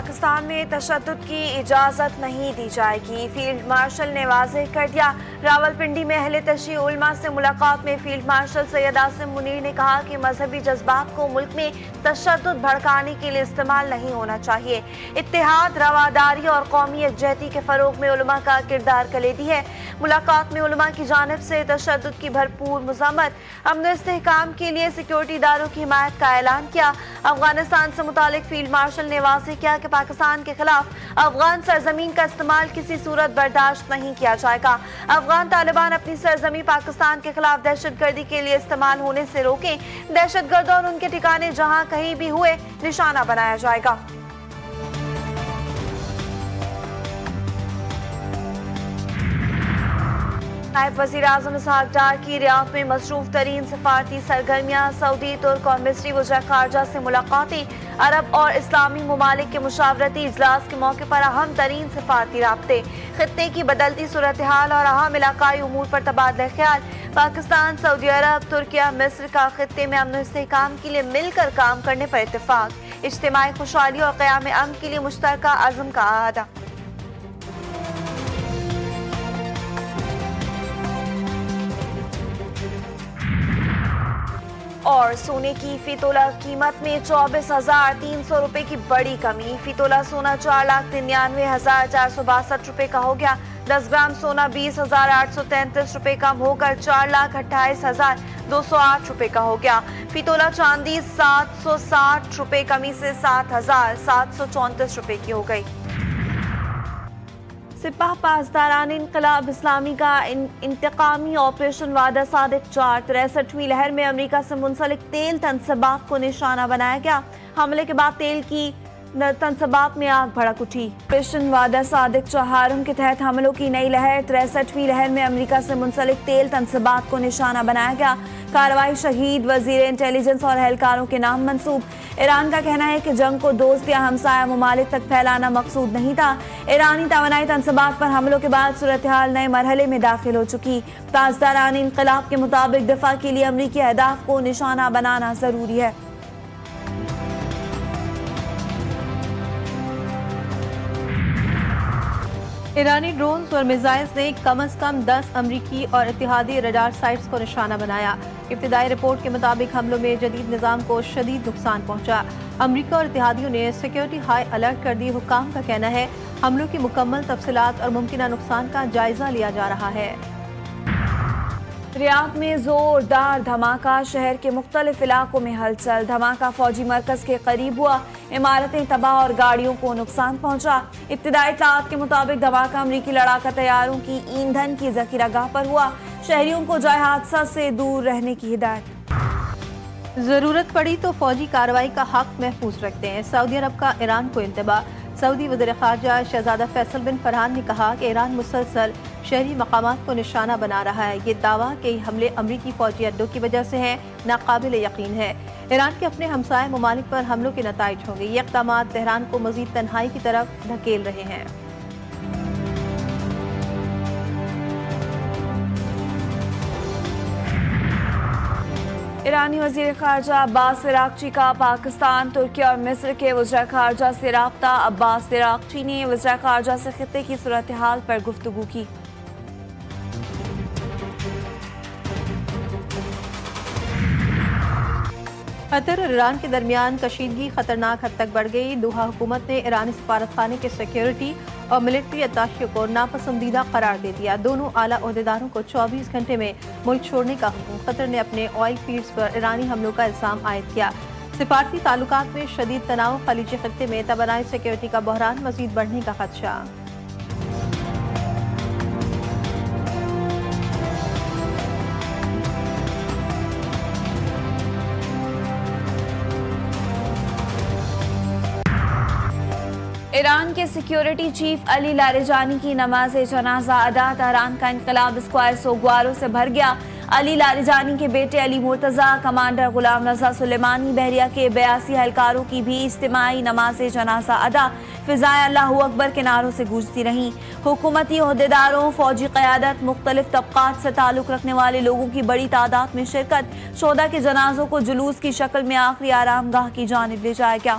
پاکستان میں تشدد کی اجازت نہیں دی جائے گی، فیلڈ مارشل نے واضح کر دیا۔ راولپنڈی میں اہل تشیع علماء سے ملاقات میں فیلڈ مارشل سید عاصم منیر نے کہا کہ مذہبی جذبات کو ملک میں تشدد بھڑکانے کے لیے استعمال نہیں ہونا چاہیے۔ اتحاد، رواداری اور قومی یکجہتی کے فروغ میں علماء کا کردار کلیدی ہے۔ ملاقات میں علماء کی جانب سے تشدد کی بھرپور مذمت، امن و استحکام کے لیے سیکورٹی اداروں کی حمایت کا اعلان کیا۔ افغانستان سے متعلق فیلڈ مارشل نے واضح کیا کہ پاکستان کے خلاف افغان سرزمین کا استعمال کسی صورت برداشت نہیں کیا جائے گا۔ افغان طالبان اپنی سرزمین پاکستان کے خلاف دہشت گردی کے لیے استعمال ہونے سے روکیں۔ دہشت گرد اور ان کے ٹھکانے جہاں کہیں بھی ہوئے نشانہ بنایا جائے گا۔ نائب وزیر اعظم اسحاق ڈار کی ریاض میں مصروف ترین سفارتی سرگرمیاں، سعودی، ترک اور مصری وزراء خارجہ سے ملاقاتیں، عرب اور اسلامی ممالک کے مشاورتی اجلاس کے موقع پر اہم ترین سفارتی رابطے، خطے کی بدلتی صورتحال اور اہم علاقائی امور پر تبادلہ خیال۔ پاکستان، سعودی عرب، ترکیہ، مصر کا خطے میں امن و استحکام کے لیے مل کر کام کرنے پر اتفاق، اجتماعی خوشحالی اور قیام امن کے لیے مشترکہ عزم کا اعادہ۔ اور سونے کی فی تولہ قیمت میں 24,300 روپے کی بڑی کمی، فی تولہ سونا 4,99,462 روپے کا ہو گیا۔ 10 گرام سونا 20,833 روپے کم ہو کر 4,28,208 روپے کا ہو گیا۔ فی تولہ چاندی 760 روپے کمی سے 7,734 روپے کی ہو گئی۔ سپاہ پاسداران انقلاب اسلامی کا انتقامی آپریشن وعدہ صادق 4، 63ویں لہر میں امریکہ سے منسلک تیل تنصیبات کو نشانہ بنایا گیا۔ حملے کے بعد تیل کی تنصیبات میں آگ بھڑک اٹھی۔ آپریشن وعدہ صادق چہارم کے تحت حملوں کی نئی لہر، 63ویں لہر میں امریکہ سے منسلک تیل تنصیبات کو نشانہ بنایا گیا۔ کارروائی شہید وزیر انٹیلیجنس اور اہلکاروں کے نام منسوب۔ ایران کا کہنا ہے کہ جنگ کو دوست یا ہمسایہ ممالک تک پھیلانا مقصود نہیں تھا۔ ایرانی توانائی تنصیبات پر حملوں کے بعد صورتحال نئے مرحلے میں داخل ہو چکی۔ پاسداران انقلاب کے مطابق دفاع کے لیے امریکی اہداف کو نشانہ بنانا ضروری ہے۔ ایرانی ڈرونز اور میزائلز نے کم از کم 10 امریکی اور اتحادی ریڈار سائٹس کو نشانہ بنایا۔ ابتدائی رپورٹ کے مطابق حملوں میں جدید نظام کو شدید نقصان پہنچا۔ امریکہ اور اتحادیوں نے سیکیورٹی ہائی الرٹ کر دی۔ حکام کا کہنا ہے حملوں کی مکمل تفصیلات اور ممکنہ نقصان کا جائزہ لیا جا رہا ہے۔ ریاض میں زوردار دھماکہ، شہر کے مختلف علاقوں میں ہلچل۔ دھماکہ فوجی مرکز کے قریب ہوا، عمارتیں تباہ اور گاڑیوں کو نقصان پہنچا۔ ابتدائی اطلاعات کے مطابق دھماکہ امریکی لڑاکا طیاروں کی ایندھن کی ذخیرہ گاہ پر ہوا۔ شہریوں کو جائے حادثہ سے دور رہنے کی ہدایت۔ ضرورت پڑی تو فوجی کارروائی کا حق محفوظ رکھتے ہیں، سعودی عرب کا ایران کو انتباہ۔ سعودی وزیر خارجہ شہزادہ فیصل بن فرحان نے کہا کہ ایران مسلسل شہری مقامات کو نشانہ بنا رہا ہے۔ یہ دعویٰ کہ یہ حملے امریکی فوجی اڈوں کی وجہ سے ہیں ناقابل یقین ہے۔ ایران کے اپنے ہمسائے ممالک پر حملوں کے نتائج ہوں گے۔ یہ اقدامات تہران کو مزید تنہائی کی طرف دھکیل رہے ہیں۔ ایرانی وزیر خارجہ عباس عراقچی کا پاکستان، ترکیہ اور مصر کے وزراء خارجہ سے رابطہ۔ عباس عراقچی نے وزراء خارجہ سے خطے کی صورتحال پر گفتگو کی۔ قطر اور ایران کے درمیان کشیدگی خطرناک حد تک بڑھ گئی۔ دوحہ حکومت نے ایرانی سفارت خانے کے سیکیورٹی اور ملٹری اتاشے کو ناپسندیدہ قرار دے دیا۔ دونوں اعلیٰ عہدیداروں کو 24 گھنٹے میں ملک چھوڑنے کا حکم۔ قطر نے اپنے آئل فیلڈز پر ایرانی حملوں کا الزام عائد کیا۔ سفارتی تعلقات میں شدید تناؤ، خلیج خطے میں توانائی سیکیورٹی کا بحران، مزید بڑھنے کا خدشہ۔ ایران کے سیکیورٹی چیف علی لاریجانی کی نماز جنازہ ادا۔ تہران کا انقلاب اسکوائر سوگواروں سے بھر گیا۔ علی لاریجانی کے بیٹے علی مرتضیٰ، کمانڈر غلام رضا سلیمانی، بحریہ کے 82 اہلکاروں کی بھی اجتماعی نماز جنازہ ادا۔ فضائیں اللہ اکبر کے نعروں سے گونجتی رہیں۔ حکومتی عہدیداروں، فوجی قیادت، مختلف طبقات سے تعلق رکھنے والے لوگوں کی بڑی تعداد میں شرکت۔ شہداء کے جنازوں کو جلوس کی شکل میں آخری آرام گاہ کی جانب لے جایا گیا۔